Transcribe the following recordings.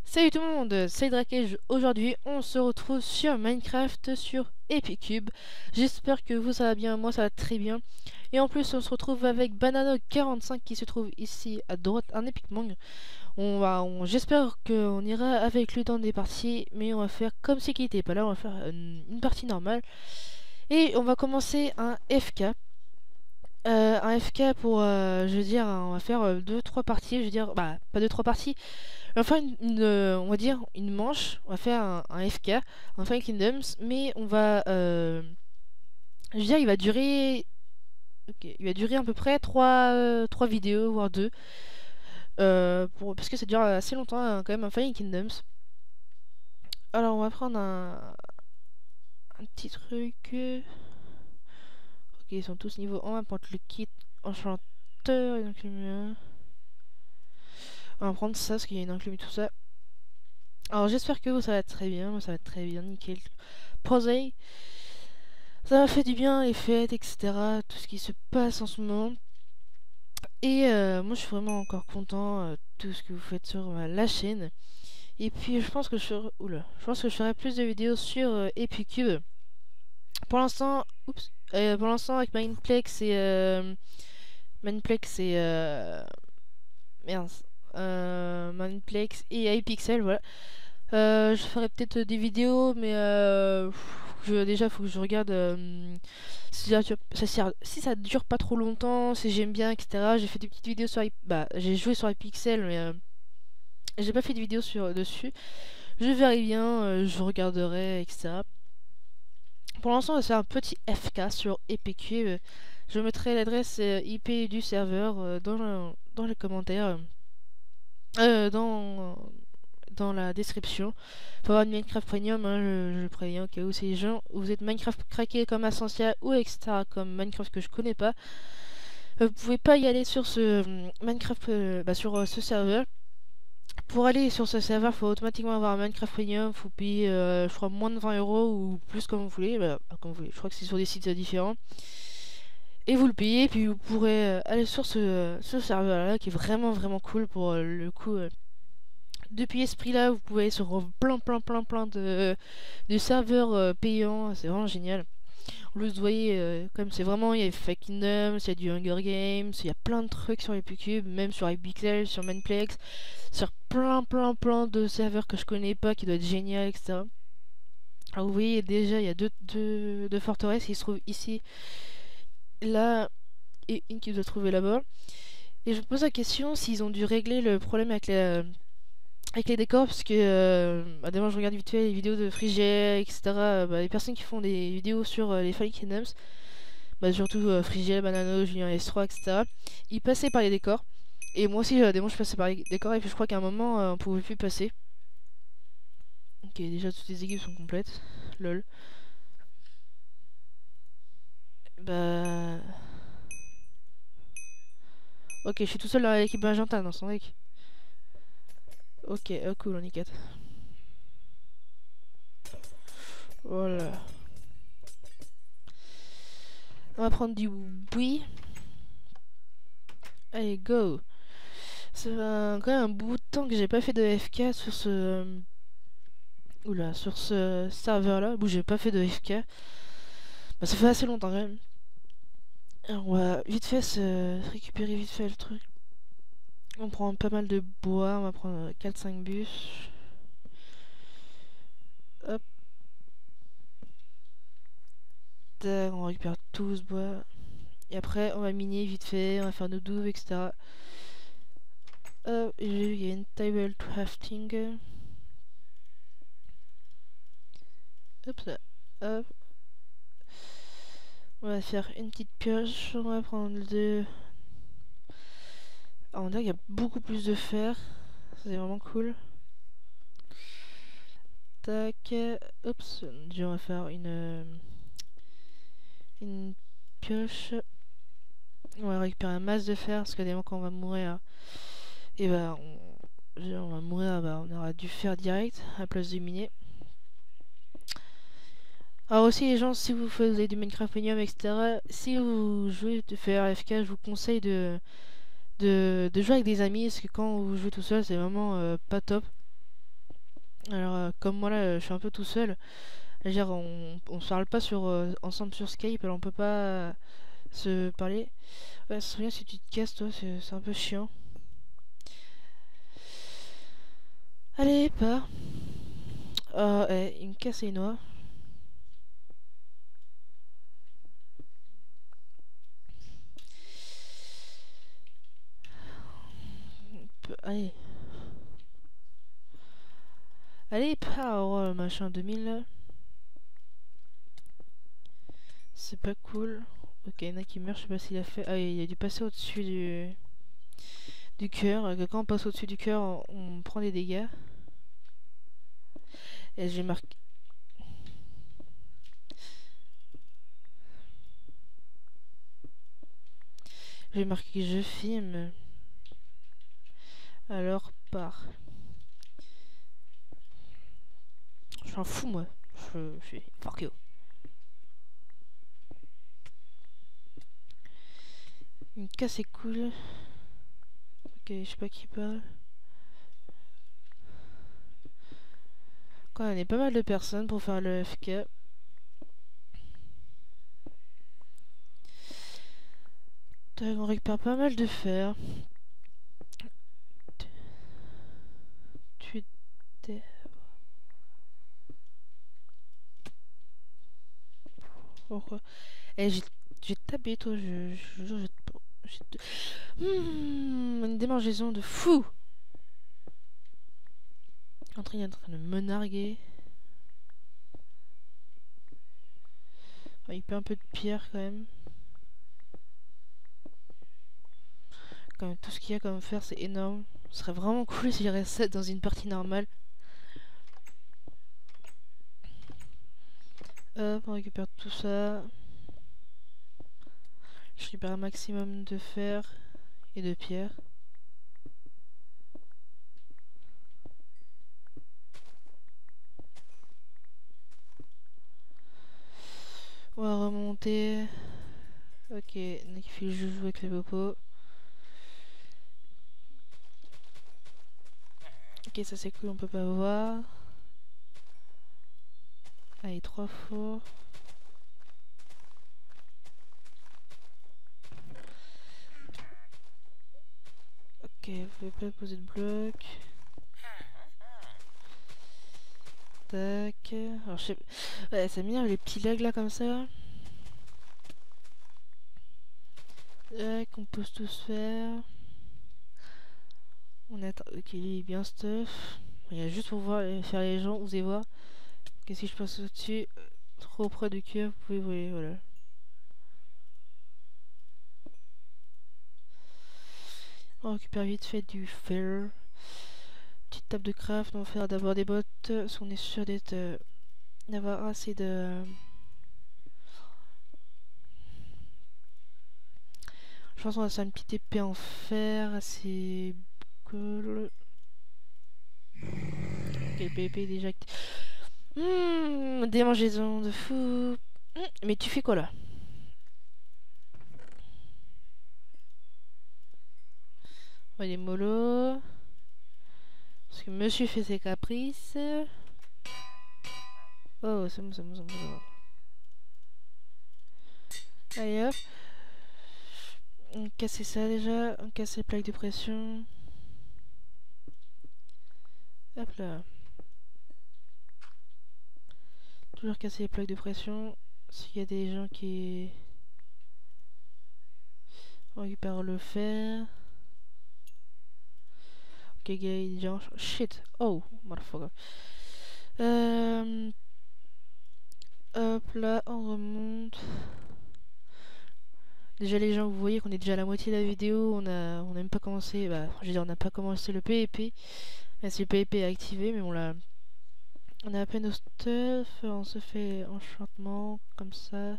Salut tout le monde, c'est Drakage. Aujourd'hui on se retrouve sur Minecraft sur Epicube. J'espère que vous ça va bien, moi ça va très bien. Et en plus on se retrouve avec Banano45 qui se trouve ici à droite, un Epic Mang. J'espère qu'on ira avec lui dans des parties, mais on va faire comme si qu'il n'était pas là, on va faire une partie normale. Et on va commencer un FK. Un FK pour, je veux dire, on va faire 2-3 parties, je veux dire, bah pas 2-3 parties. Enfin, on va dire une manche, on va faire un FK, un Five Kingdoms, mais on va, je veux dire, il va durer, il va durer à peu près 3 vidéos, voire 2, parce que ça dure assez longtemps hein, quand même, un Five Kingdoms. Alors, on va prendre un petit truc. Ok, ils sont tous niveau 1, on va prendre le kit enchanteur, et donc, on va prendre ça, parce qu'il y a une inclus tout ça. Alors j'espère que ça va très bien, moi ça va très bien, nickel. Posé. Ça m'a fait du bien, les fêtes, etc. Tout ce qui se passe en ce moment. Et moi je suis vraiment encore content de tout ce que vous faites sur la chaîne. Et puis je pense que je pense que je ferai plus de vidéos sur Epicube. Pour l'instant, pour l'instant avec Mineplex et merde, Mineplex et iPixel, voilà. Je ferai peut-être des vidéos, mais déjà faut que je regarde si ça dure pas trop longtemps, si j'aime bien, etc. J'ai fait des petites vidéos sur j'ai joué sur iPixel, mais j'ai pas fait de vidéos dessus. Je verrai bien, je regarderai, etc. Pour l'instant, c'est un petit FK sur EPQ. Je mettrai l'adresse IP du serveur dans les commentaires. Dans la description. Faut avoir une Minecraft Premium, hein, je préviens au cas où ces gens, vous êtes Minecraft craqué comme Ascensia ou etc. comme Minecraft que je connais pas. Vous pouvez pas y aller sur ce Minecraft, sur ce serveur. Pour aller sur ce serveur, faut automatiquement avoir un Minecraft Premium. Faut payer, je crois, moins de 20 € ou plus comme vous voulez. Comme vous voulez. Je crois que c'est sur des sites différents. Et vous le payez, puis vous pourrez aller sur ce serveur-là qui est vraiment vraiment cool pour le coup. Depuis ce prix là vous pouvez aller sur plein de serveurs payants, c'est vraiment génial. Vous voyez, comme c'est vraiment, il y a Fake Kingdoms, il y a du Hunger Games, il y a plein de trucs sur les PQB, même sur iPixel, sur Mineplex, sur plein de serveurs que je connais pas, qui doivent être génial, etc. Alors vous voyez déjà, il y a deux forteresses qui se trouvent ici, là, et une qui doit se trouver là-bas. Et je me pose la question s'ils ont dû régler le problème avec les décors, parce que d'abord je regarde vite fait les vidéos de Frigel, etc. Les personnes qui font des vidéos sur les Fallen Kingdoms, surtout Frigel, Banano, Julien S3, etc. Ils passaient par les décors. Et moi aussi, des moments, je passais par les décors, et puis je crois qu'à un moment, on pouvait plus passer. Ok, déjà toutes les équipes sont complètes. Lol. Bah. Ok, je suis tout seul dans l'équipe Magenta dans son deck. Ok, cool, on est 4. Voilà. On va prendre du buis. Allez, go. C'est quand même un bout de temps que j'ai pas fait de FK sur sur ce serveur là, où j'ai pas fait de FK. Ça fait assez longtemps quand même. Alors on va vite fait récupérer vite fait le truc. On prend pas mal de bois, on va prendre 4-5 bûches. Hop. On récupère tout ce bois. Et après on va miner vite fait, on va faire nos douves, etc. Hop, il y a une table crafting. Hop ça. Hop. On va faire une petite pioche, on va prendre deux. On dirait qu'il y a beaucoup plus de fer, c'est vraiment cool. Tac, oups, on va faire une pioche. On va récupérer un masse de fer parce que des moments quand on va mourir, et on va mourir, on aura du fer direct à la place de miner. Alors aussi les gens, si vous faites du Minecraft Premium, etc., si vous jouez de faire AFK, je vous conseille de jouer avec des amis, parce que quand vous jouez tout seul, c'est vraiment pas top. Alors comme moi là, je suis un peu tout seul. C'est-à-dire on se parle pas ensemble sur Skype, alors on peut pas se parler. Ouais, ça serait bien si tu te casses toi, c'est un peu chiant. Allez, pas. Il me casse les noix. Allez. Allez, pas, oh, machin 2000 là. C'est pas cool. Ok, il y en a qui meurt, je sais pas s'il a fait. Ah, il a dû passer au-dessus du cœur. Quand on passe au-dessus du cœur, on prend des dégâts. Et j'ai marqué. J'ai marqué je filme. Alors par. Je suis un fou moi. Je suis fuck you. Une casse est cool. Ok, je sais pas qui parle. Quand on est pas mal de personnes pour faire le FK. On récupère pas mal de fer. Tu t'es. Pourquoi? Eh, j'ai tapé toi, je jure, une démangeaison de fou! En train de me narguer. Il perd un peu de pierre quand même. Quand même, tout ce qu'il y a comme fer, c'est énorme. Ce serait vraiment cool si j'aurais ça dans une partie normale. Hop, on récupère tout ça. Je récupère un maximum de fer et de pierre. On va remonter. Ok, donc il fait le joujou avec les popos. Ok, ça c'est cool, on peut pas voir. Allez, 3 fours. Ok, vous pouvez pas poser de bloc. Tac. Alors je sais. Ouais, ça m'énerve les petits lags là comme ça. Tac, on peut tout se faire. On attend. Ok, il est bien stuff. Il y a juste pour voir, faire les gens, vous allez voir. Que si je passe au-dessus, trop près du cœur, vous pouvez voler, voilà. On récupère vite fait du fer. Petite table de craft, on va faire d'avoir des bottes. Parce qu'on est sûr d'être. D'avoir assez de. Je pense qu'on va faire une petite épée en fer assez cool. Ok, le PVP est déjà actif. Démangeaison de fou. Mais tu fais quoi là? On va les mollo. Parce que monsieur fait ses caprices. Oh, c'est bon, c'est bon, c'est bon, c'est bon. Allez hop. On casse ça déjà. On casse les plaques de pression. Hop là. Toujours casser les plaques de pression. S'il y a des gens qui. On récupère le fer. Ok, gars, il est déjà en... Shit. Oh, motherfucker. Hop là, on remonte. Déjà les gens, vous voyez qu'on est déjà à la moitié de la vidéo. On a même pas commencé. Bah, je veux dire, on n'a pas commencé le PvP. Là, si le PvP est activé, mais on l'a. On a à peine au stuff. On se fait enchantement comme ça.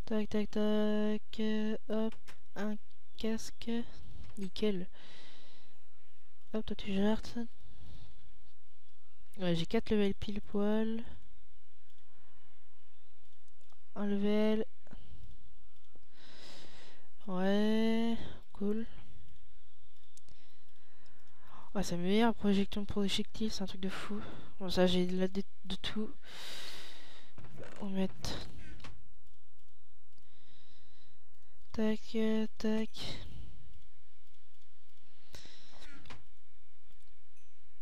Tac, tac, tac. Hop, un casque. Nickel. Hop, toi tu gères. Ouais, j'ai 4 levels pile poil. Un level. Ouais, cool. Ouais, c'est meilleur projection de projectile, c'est un truc de fou. Bon, ça, j'ai là de tout. On va mettre. Tac, tac.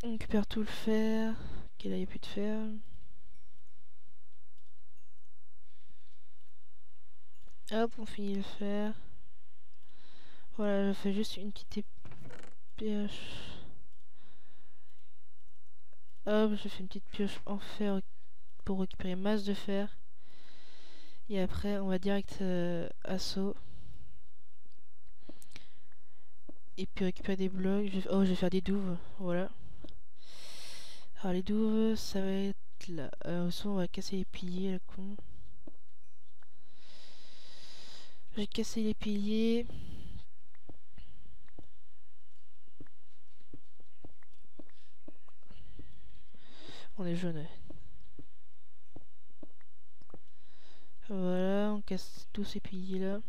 On récupère tout le fer. Ok, là, il n'y a plus de fer. Hop, on finit le fer. Voilà, je fais juste une petite pioche. Hop, je fais une petite pioche en fer pour récupérer masse de fer. Et après, on va direct assaut. Et puis récupérer des blocs. Oh, je vais faire des douves. Voilà. Alors, les douves, ça va être là. Aussi, on va casser les piliers, le con. J'ai cassé les piliers. On est jaune. Voilà, on casse tous ces piliers là.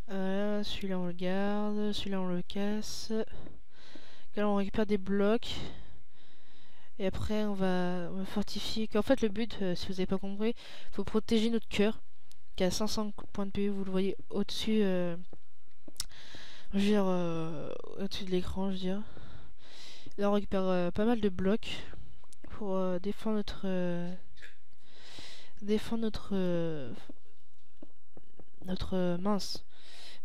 Voilà, celui-là on le garde, celui-là on le casse. Là on récupère des blocs. Et après on va fortifier. En fait le but, si vous n'avez pas compris, faut protéger notre cœur. Qui a 500 points de PV, vous le voyez au-dessus. Je veux dire, au-dessus de l'écran, je veux dire. Là on récupère pas mal de blocs pour défendre notre mince.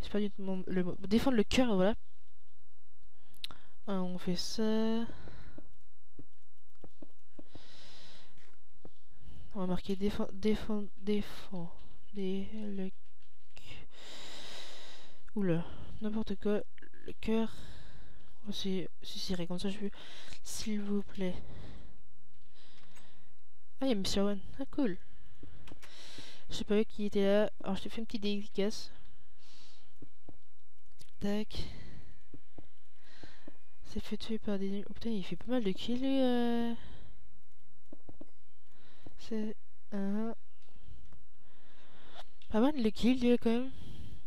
J'ai pas du tout le mot. Défendre le cœur, voilà. On fait ça. On va marquer défend. Le... Oula, n'importe quoi. Le cœur. Oh, c'est comme ça, je veux. S'il vous plaît. Ah, il y a Mr. One. Ah, cool. Je sais pas qui était là. Alors, je te fais une petite dédicace. Tac. C'est fait tuer par des... Oh putain, il fait pas mal de kills, lui. C'est... Pas mal de kills, lui, quand même.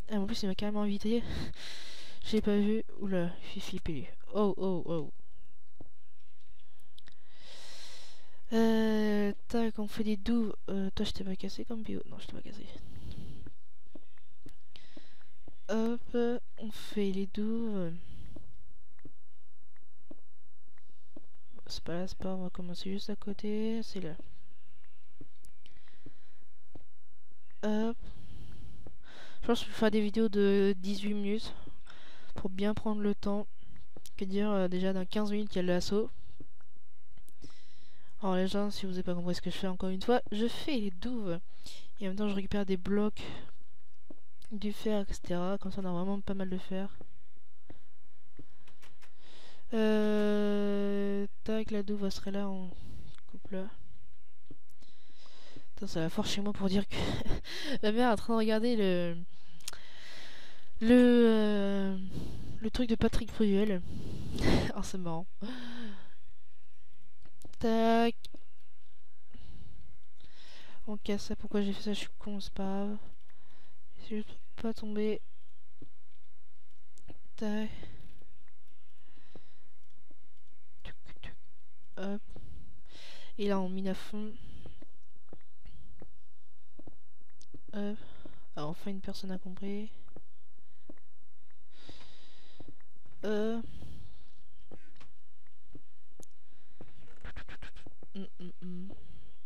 Ah, en plus, il m'a carrément invité. J'ai pas vu. Oula, il fait flipper, lui. Oh, oh, oh. Tac, on fait des douves. Toi, je t'ai pas cassé comme bio. Non, je t'ai pas cassé. Hop, on fait les douves. C'est pas là, c'est pas. On va commencer juste à côté. C'est là. Hop. Je pense que je vais faire des vidéos de 18 minutes. Pour bien prendre le temps. Que dire, déjà dans 15 minutes, il y a l'assaut. Alors, les gens, si vous n'avez pas compris ce que je fais encore une fois, je fais les douves. Et en même temps, je récupère des blocs, du fer, etc. Comme ça, on a vraiment pas mal de fer. Tac, la douve serait là, on coupe là. Attends, ça va fort chez moi pour dire que ma mère est en train de regarder le truc de Patrick Bruel. Oh, c'est marrant. Tac. On casse ça. Pourquoi j'ai fait ça? Je suis con, c'est pas grave. C'est juste pour pas tomber. Tac. Hop. Et là, on mine à fond. Hop. Alors, enfin, une personne a compris.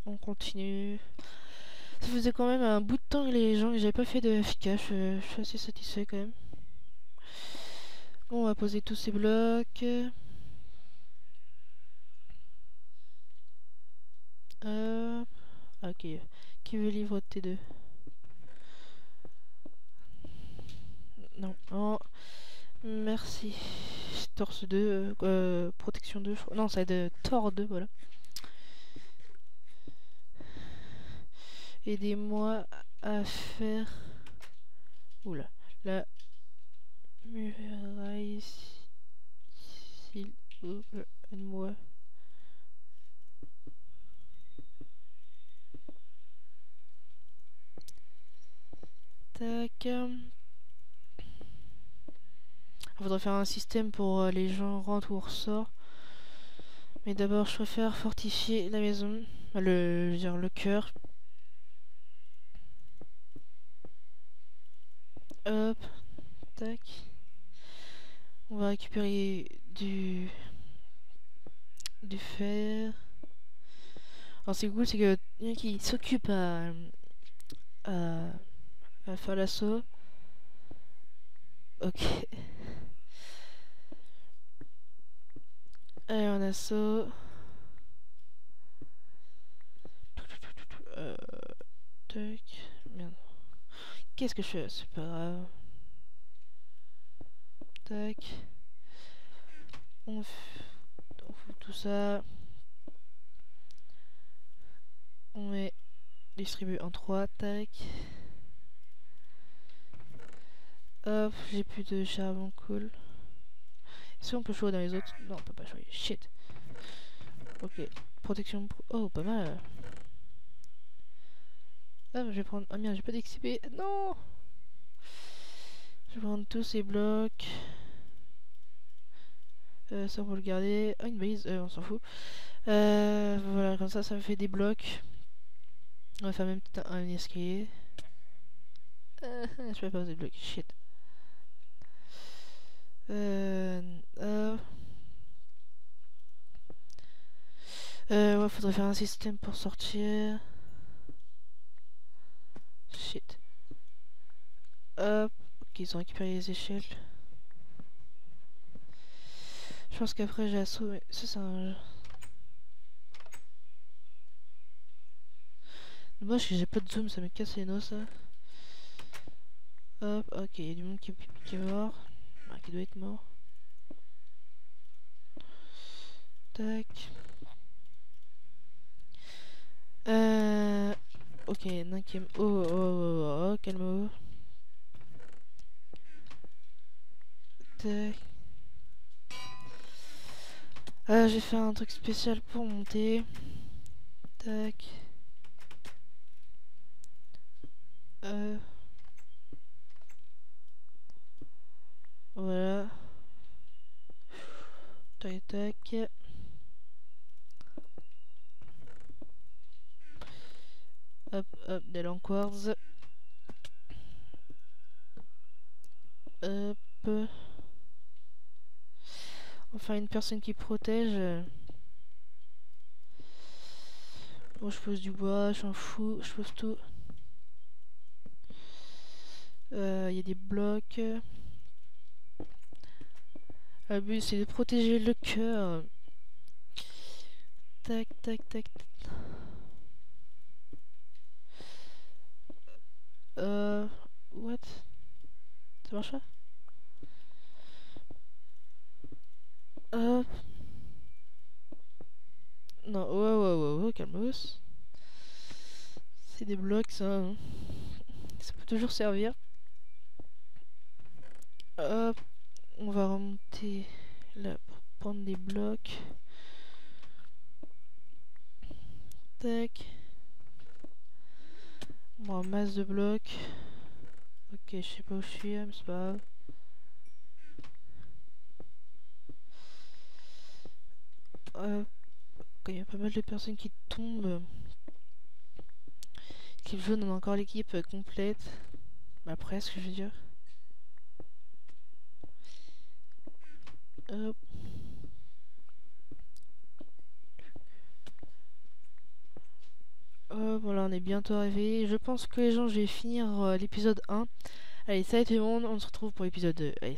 On continue. Ça faisait quand même un bout de temps que les gens que j'avais pas fait de FK. Je suis assez satisfait quand même. Bon, on va poser tous ces blocs. Hop. Ok. Qui veut livre de T2? Non. Oh. Merci. Torse 2. Protection 2. Non, ça va être Tor 2, voilà. Aidez-moi à faire... Oula. La muraille, s'il vous plaît. Aide-moi. Tac. Il faudrait faire un système pour les gens rentrent ou ressortent. Mais d'abord, je préfère fortifier la maison. Je veux dire, le cœur. Hop. Tac. On va récupérer du fer. Alors c'est cool, c'est que y en a qui s'occupe à faire l'assaut. Ok. Allez, en assaut. Tac. Merde. Qu'est-ce que je fais? C'est pas grave. Tac. On fout tout ça. On met distribue en 3. Tac. Hop, j'ai plus de charbon, cool. Est-ce qu'on peut jouer dans les autres? Non, on peut pas jouer. Shit. Ok. Protection. Oh, pas mal. Ah, je vais prendre. Ah merde, j'ai pas d'XP. Non! Je vais prendre tous ces blocs. Ça, on va le garder. Ah, une balise. On s'en fout. Voilà, comme ça me fait des blocs. On va faire même un escalier. Je peux pas des blocs. Shit. Ouais, faudrait faire un système pour sortir. Shit. Hop. Ok, ils ont récupéré les échelles. Je pense qu'après j'ai assaut, mais ça c'est un... Dommage que j'ai pas de zoom, ça me casse les noix ça. Hop, ok, il y a du monde qui est mort. Ah, qui doit être mort. Tac. Ok, non qui est... Oh, calme-toi. Tac. J'ai fait un truc spécial pour monter. Tac. Voilà. Tac, tac. Hop, hop, des lanquards. Hop. Enfin, une personne qui protège. Bon, je pose du bois, j'en fous, je pose tout. Il y a des blocs. Le but, c'est de protéger le cœur. Tac, tac, tac. What? Ça marche pas? Hop. Non, ouais, calmos. C'est des blocs, ça. Hein. Ça peut toujours servir. Hop. On va remonter là pour prendre des blocs. Tac. Bon, un masse de blocs. Ok, je sais pas où je suis, mais c'est pas grave. Il y a pas mal de personnes qui tombent. L'équipe jaune, on a encore l'équipe complète. Bah presque, je veux dire. Hop. Voilà, on est bientôt arrivé. Je pense que les gens, je vais finir l'épisode 1. Allez, salut tout le monde, on se retrouve pour l'épisode 2. Allez,